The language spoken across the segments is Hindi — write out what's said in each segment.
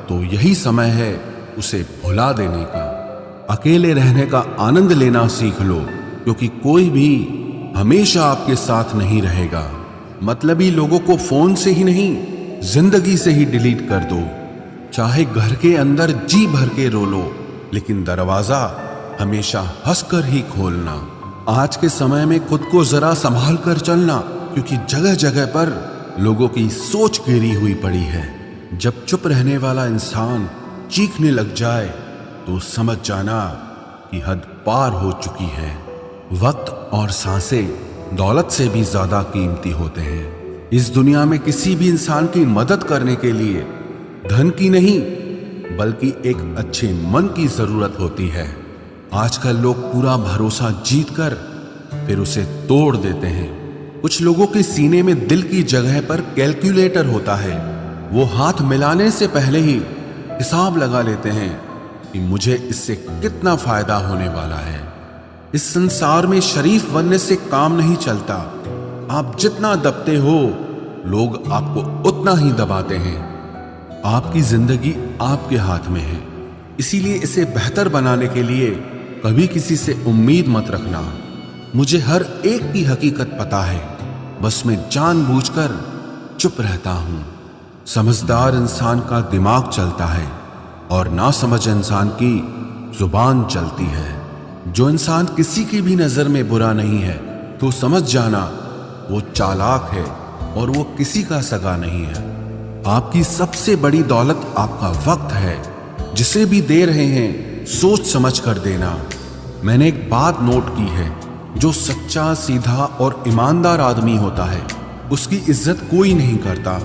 तो यही समय है उसे भुला देने का। अकेले रहने का आनंद लेना सीख लो, क्योंकि कोई भी हमेशा आपके साथ नहीं रहेगा। मतलबी लोगों को फोन से ही नहीं, जिंदगी से ही डिलीट कर दो। चाहे घर के अंदर जी भर के रो लो, लेकिन दरवाजा हमेशा हंसकर ही खोलना। आज के समय में खुद को जरा संभाल कर चलना, क्योंकि जगह जगह पर लोगों की सोच गिरी हुई पड़ी है। जब चुप रहने वाला इंसान चीखने लग जाए तो समझ जाना कि हद पार हो चुकी है। वक्त और सांसें दौलत से भी ज्यादा कीमती होते हैं। इस दुनिया में किसी भी इंसान की मदद करने के लिए धन की नहीं, बल्कि एक अच्छे मन की जरूरत होती है। आजकल लोग पूरा भरोसा जीतकर फिर उसे तोड़ देते हैं। कुछ लोगों के सीने में दिल की जगह पर कैलकुलेटर होता है। वो हाथ मिलाने से पहले ही हिसाब लगा लेते हैं कि मुझे इससे कितना फायदा होने वाला है। इस संसार में शरीफ बनने से काम नहीं चलता। आप जितना दबते हो, लोग आपको उतना ही दबाते हैं। आपकी जिंदगी आपके हाथ में है, इसीलिए इसे बेहतर बनाने के लिए कभी किसी से उम्मीद मत रखना। मुझे हर एक की हकीकत पता है, बस मैं जानबूझकर चुप रहता हूं। समझदार इंसान का दिमाग चलता है और नासमझ इंसान की जुबान चलती है। जो इंसान किसी की भी नजर में बुरा नहीं है, तो समझ जाना वो चालाक है और वो किसी का सगा नहीं है। आपकी सबसे बड़ी दौलत आपका वक्त है। जिसे भी दे रहे हैं, सोच समझ कर देना। मैंने एक बात नोट की है, जो सच्चा, सीधा और ईमानदार आदमी होता है, उसकी इज्जत कोई नहीं करता।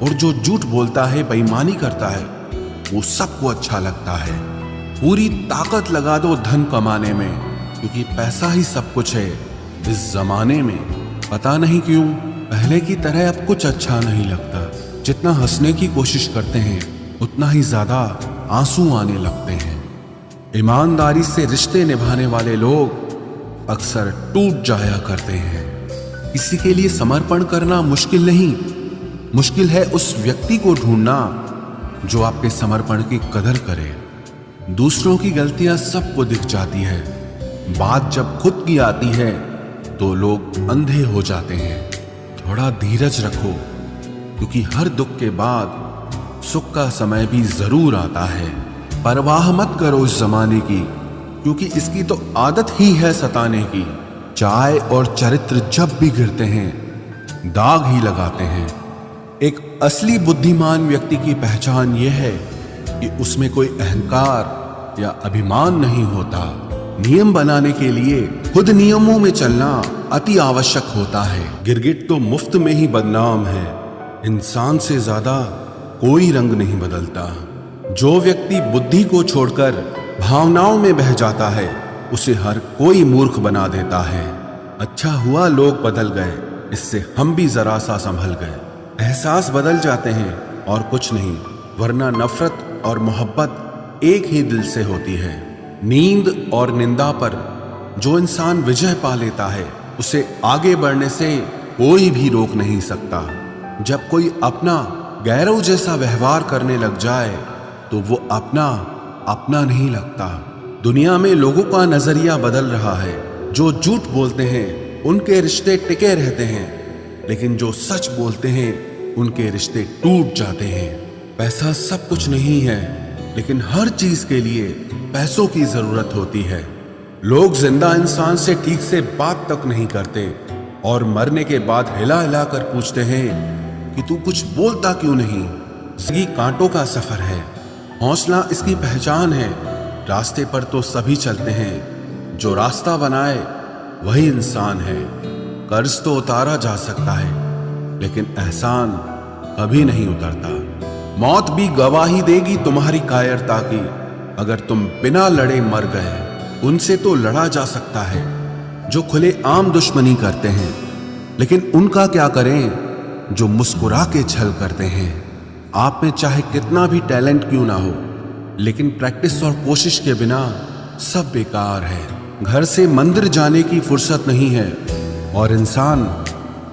और जो झूठ बोलता है, बेईमानी करता है, वो सबको अच्छा लगता है। पूरी ताकत लगा दो धन कमाने में, क्योंकि पैसा ही सब कुछ है इस जमाने में। पता नहीं क्यों पहले की तरह अब कुछ अच्छा नहीं लगता। जितना हंसने की कोशिश करते हैं, उतना ही ज्यादा आंसू आने लगते हैं। ईमानदारी से रिश्ते निभाने वाले लोग अक्सर टूट जाया करते हैं। किसी के लिए समर्पण करना मुश्किल नहीं, मुश्किल है उस व्यक्ति को ढूंढना जो आपके समर्पण की कदर करे। दूसरों की गलतियां सबको दिख जाती है, बात जब खुद की आती है तो लोग अंधे हो जाते हैं। थोड़ा धीरज रखो, क्योंकि हर दुख के बाद सुख का समय भी जरूर आता है। परवाह मत करो इस जमाने की, क्योंकि इसकी तो आदत ही है सताने की। चाय और चरित्र जब भी गिरते हैं, दाग ही लगाते हैं। एक असली बुद्धिमान व्यक्ति की पहचान यह है कि उसमें कोई अहंकार या अभिमान नहीं होता। नियम बनाने के लिए खुद नियमों में चलना अति आवश्यक होता है। गिरगिट तो मुफ्त में ही बदनाम है। इंसान से ज्यादा कोई रंग नहीं बदलता। जो व्यक्ति बुद्धि को छोड़कर भावनाओं में बह जाता है, उसे हर कोई मूर्ख बना देता है। अच्छा हुआ लोग बदल गए, इससे हम भी जरा सा संभल गए। एहसास बदल जाते हैं और कुछ नहीं, वरना नफरत और मोहब्बत एक ही दिल से होती है। नींद और निंदा पर जो इंसान विजय पा लेता है, उसे आगे बढ़ने से कोई भी रोक नहीं सकता। जब कोई अपना गैरों जैसा व्यवहार करने लग जाए, तो वो अपना नहीं लगता। दुनिया में लोगों का नजरिया बदल रहा है। जो झूठ बोलते हैं, उनके रिश्ते टिके रहते हैं, लेकिन जो सच बोलते हैं, उनके रिश्ते टूट जाते हैं। पैसा सब कुछ नहीं है, लेकिन हर चीज के लिए पैसों की जरूरत होती है। लोग जिंदा इंसान से ठीक से बात तक नहीं करते और मरने के बाद हिला हिला कर पूछते हैं कि तू कुछ बोलता क्यों नहीं। जिंदगी कांटों का सफर है, हौसला इसकी पहचान है। रास्ते पर तो सभी चलते हैं, जो रास्ता बनाए वही इंसान है। कर्ज तो उतारा जा सकता है, लेकिन एहसान कभी नहीं उतरता। मौत भी गवाही देगी तुम्हारी कायरता की। अगर तुम बिना लड़े मर गए, उनसे तो लड़ा जा सकता है जो खुले आम दुश्मनी करते हैं, लेकिन उनका क्या करें जो मुस्कुरा के छल करते हैं। आप में चाहे कितना भी टैलेंट क्यों ना हो, लेकिन प्रैक्टिस और कोशिश के बिना सब बेकार है। घर से मंदिर जाने की फुर्सत नहीं है और इंसान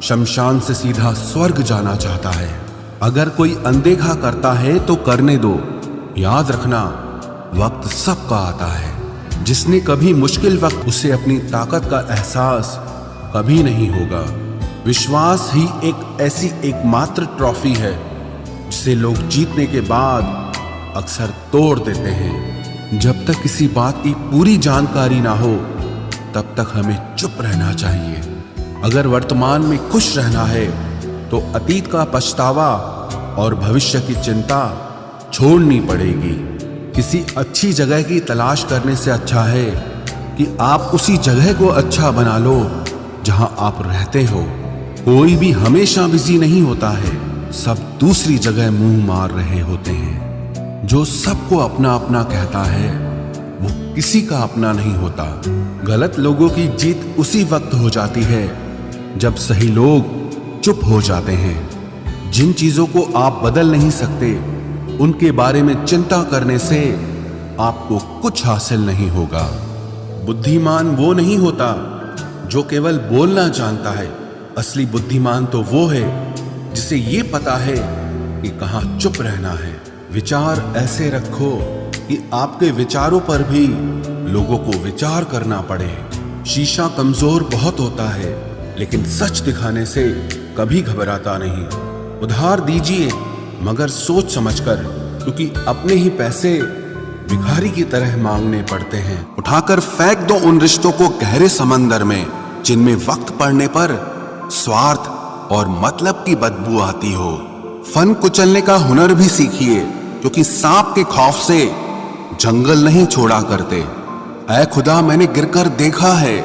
शमशान से सीधा स्वर्ग जाना चाहता है। अगर कोई अनदेखा करता है तो करने दो, याद रखना, वक्त सबका आता है। जिसने कभी मुश्किल वक्त, उसे अपनी ताकत का एहसास कभी नहीं होगा। विश्वास ही एक ऐसी एकमात्र ट्रॉफी है जिसे लोग जीतने के बाद अक्सर तोड़ देते हैं। जब तक किसी बात की पूरी जानकारी ना हो, तब तक हमें चुप रहना चाहिए। अगर वर्तमान में खुश रहना है तो अतीत का पछतावा और भविष्य की चिंता छोड़नी पड़ेगी। किसी अच्छी जगह की तलाश करने से अच्छा है कि आप उसी जगह को अच्छा बना लो जहां आप रहते हो। कोई भी हमेशा बिजी नहीं होता है, सब दूसरी जगह मुंह मार रहे होते हैं। जो सबको अपना अपना कहता है वो किसी का अपना नहीं होता। गलत लोगों की जीत उसी वक्त हो जाती है जब सही लोग चुप हो जाते हैं। जिन चीजों को आप बदल नहीं सकते, उनके बारे में चिंता करने से आपको कुछ हासिल नहीं होगा। बुद्धिमान वो नहीं होता जो केवल बोलना जानता है। असली बुद्धिमान तो वो है जिसे ये पता है कि कहाँ चुप रहना है। विचार ऐसे रखो कि आपके विचारों पर भी लोगों को विचार करना पड़े। शीशा कमजोर बहुत होता है, लेकिन सच दिखाने से कभी घबराता नहीं। उधार दीजिए मगर सोच समझकर, क्योंकि अपने ही पैसे भिखारी की तरह मांगने पड़ते हैं। उठाकर फेंक दो उन रिश्तों को गहरे समंदर में जिनमें वक्त पड़ने पर स्वार्थ और मतलब की बदबू आती हो। फन कुचलने का हुनर भी सीखिए, क्योंकि सांप के खौफ से जंगल नहीं छोड़ा करते। ऐ खुदा, मैंने गिरकर देखा है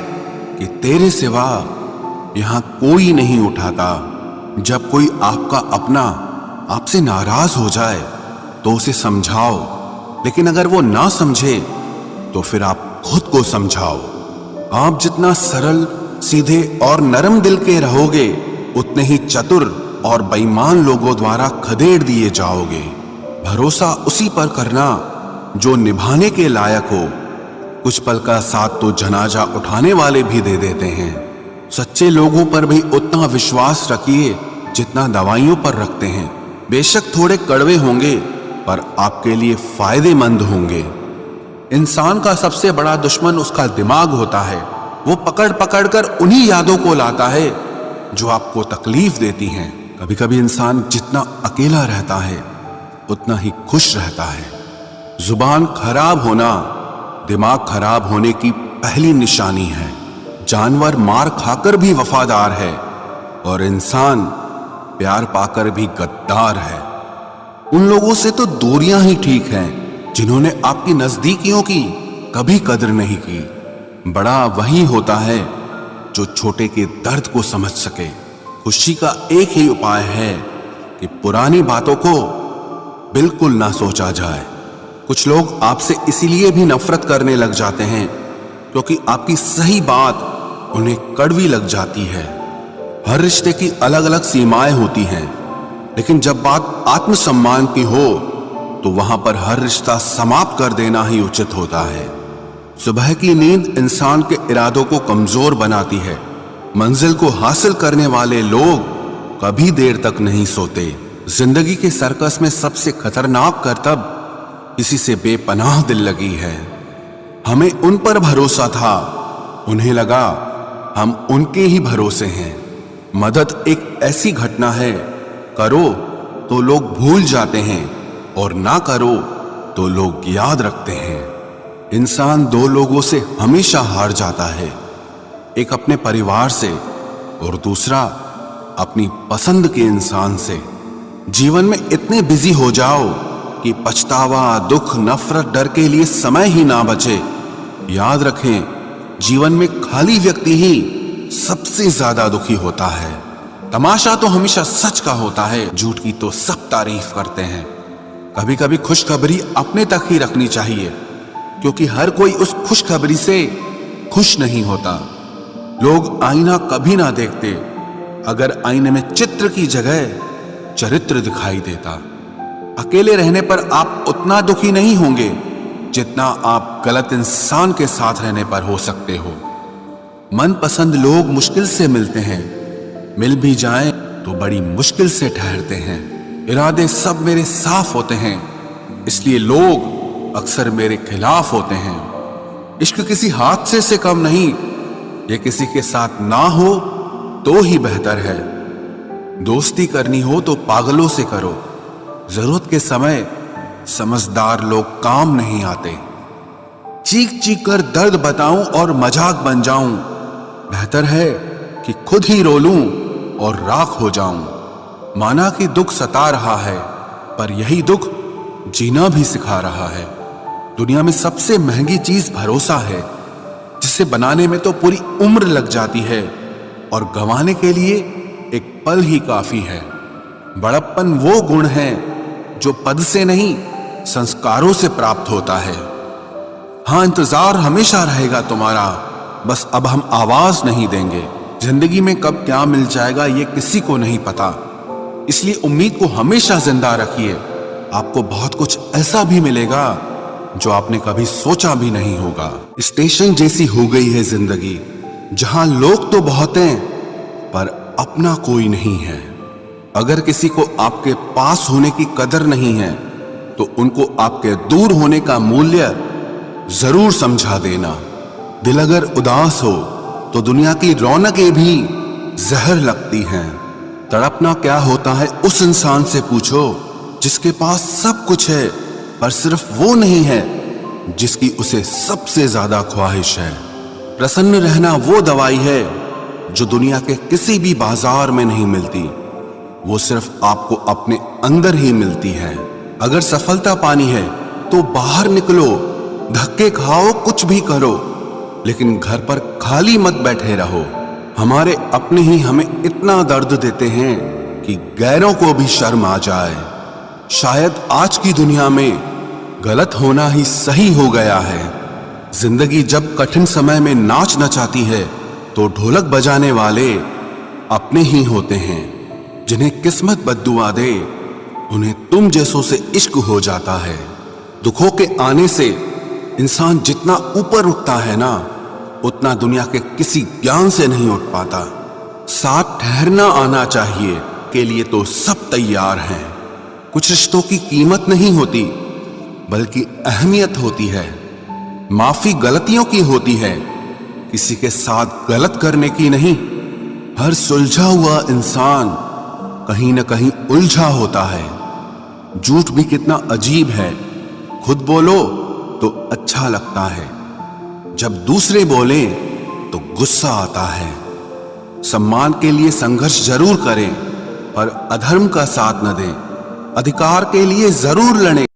कि तेरे सिवा यहां कोई नहीं उठाता। जब कोई आपका अपना आपसे नाराज हो जाए तो उसे समझाओ, लेकिन अगर वो ना समझे तो फिर आप खुद को समझाओ। आप जितना सरल, सीधे और नरम दिल के रहोगे, उतने ही चतुर और बेईमान लोगों द्वारा खदेड़ दिए जाओगे। भरोसा उसी पर करना जो निभाने के लायक हो। कुछ पल का साथ तो जनाजा उठाने वाले भी दे देते हैं। सच्चे लोगों पर भी उतना विश्वास रखिए जितना दवाइयों पर रखते हैं। बेशक थोड़े कड़वे होंगे, पर आपके लिए फायदेमंद होंगे। इंसान का सबसे बड़ा दुश्मन उसका दिमाग होता है। वो पकड़ पकड़ कर उन्हीं यादों को लाता है जो आपको तकलीफ देती हैं। कभी कभी इंसान जितना अकेला रहता है उतना ही खुश रहता है। जुबान खराब होना दिमाग खराब होने की पहली निशानी है। जानवर मार खाकर भी वफादार है और इंसान प्यार पाकर भी गद्दार है। उन लोगों से तो दूरियां ही ठीक हैं जिन्होंने आपकी नजदीकियों की कभी कदर नहीं की। बड़ा वही होता है जो छोटे के दर्द को समझ सके। खुशी का एक ही उपाय है कि पुरानी बातों को बिल्कुल ना सोचा जाए। कुछ लोग आपसे इसीलिए भी नफरत करने लग जाते हैं क्योंकि आपकी सही बात उन्हें कड़वी लग जाती है। हर रिश्ते की अलग अलग सीमाएं होती हैं, लेकिन जब बात आत्मसम्मान की हो तो वहां पर हर रिश्ता समाप्त कर देना ही उचित होता है। सुबह की नींद इंसान के इरादों को कमजोर बनाती है। मंजिल को हासिल करने वाले लोग कभी देर तक नहीं सोते। जिंदगी के सर्कस में सबसे खतरनाक करतब किसी से बेपनाह दिल लगी है। हमें उन पर भरोसा था, उन्हें लगा हम उनके ही भरोसे हैं। मदद एक ऐसी घटना है, करो तो लोग भूल जाते हैं और ना करो तो लोग याद रखते हैं। इंसान दो लोगों से हमेशा हार जाता है, एक अपने परिवार से और दूसरा अपनी पसंद के इंसान से। जीवन में इतने बिजी हो जाओ कि पछतावा, दुख, नफरत, डर के लिए समय ही ना बचे। याद रखें, जीवन में खाली व्यक्ति ही सबसे ज्यादा दुखी होता है। तमाशा तो हमेशा सच का होता है, झूठ की तो सब तारीफ करते हैं। कभी कभी खुशखबरी अपने तक ही रखनी चाहिए, क्योंकि हर कोई उस खुशखबरी से खुश नहीं होता। लोग आईना कभी ना देखते अगर आईने में चित्र की जगह चरित्र दिखाई देता। अकेले रहने पर आप उतना दुखी नहीं होंगे जितना आप गलत इंसान के साथ रहने पर हो सकते हो। मनपसंद लोग मुश्किल से मिलते हैं, मिल भी जाएं तो बड़ी मुश्किल से ठहरते हैं। इरादे सब मेरे साफ होते हैं, इसलिए लोग अक्सर मेरे खिलाफ होते हैं। इश्क किसी हादसे से कम नहीं, ये किसी के साथ ना हो तो ही बेहतर है। दोस्ती करनी हो तो पागलों से करो, जरूरत के समय समझदार लोग काम नहीं आते। चीख चीख कर दर्द बताऊं और मजाक बन जाऊं, बेहतर है कि खुद ही रो लूं और राख हो जाऊं। माना कि दुख सता रहा है, पर यही दुख जीना भी सिखा रहा है। दुनिया में सबसे महंगी चीज भरोसा है, जिसे बनाने में तो पूरी उम्र लग जाती है और गंवाने के लिए एक पल ही काफी है। बड़प्पन वो गुण है जो पद से नहीं संस्कारों से प्राप्त होता है। हाँ, इंतजार हमेशा रहेगा तुम्हारा, बस अब हम आवाज नहीं देंगे। जिंदगी में कब क्या मिल जाएगा ये किसी को नहीं पता, इसलिए उम्मीद को हमेशा जिंदा रखिए। आपको बहुत कुछ ऐसा भी मिलेगा जो आपने कभी सोचा भी नहीं होगा। स्टेशन जैसी हो गई है जिंदगी, जहां लोग तो बहुत हैं पर अपना कोई नहीं है। अगर किसी को आपके पास होने की कदर नहीं है तो उनको आपके दूर होने का मूल्य जरूर समझा देना। दिल अगर उदास हो तो दुनिया की रौनकें भी जहर लगती हैं। तड़पना क्या होता है उस इंसान से पूछो जिसके पास सब कुछ है, पर सिर्फ वो नहीं है जिसकी उसे सबसे ज्यादा ख्वाहिश है। प्रसन्न रहना वो दवाई है जो दुनिया के किसी भी बाजार में नहीं मिलती, वो सिर्फ आपको अपने अंदर ही मिलती है। अगर सफलता पानी है तो बाहर निकलो, धक्के खाओ, कुछ भी करो, लेकिन घर पर खाली मत बैठे रहो। हमारे अपने ही हमें इतना दर्द देते हैं कि गैरों को भी शर्म आ जाए। शायद आज की दुनिया में गलत होना ही सही हो गया है। जिंदगी जब कठिन समय में नाच नचाती है तो ढोलक बजाने वाले अपने ही होते हैं। जिन्हें किस्मत बद्दुआ दे उन्हें तुम जैसों से इश्क हो जाता है। दुखों के आने से इंसान जितना ऊपर उठता है ना, उतना दुनिया के किसी ज्ञान से नहीं उठ पाता। साथ ठहरना आना चाहिए के लिए तो सब तैयार हैं। कुछ रिश्तों की कीमत नहीं होती बल्कि अहमियत होती है। माफी गलतियों की होती है, किसी के साथ गलत करने की नहीं। हर सुलझा हुआ इंसान कहीं न कहीं उलझा होता है। झूठ भी कितना अजीब है, खुद बोलो तो अच्छा लगता है, जब दूसरे बोले तो गुस्सा आता है। सम्मान के लिए संघर्ष जरूर करें पर अधर्म का साथ न दें। अधिकार के लिए जरूर लड़ें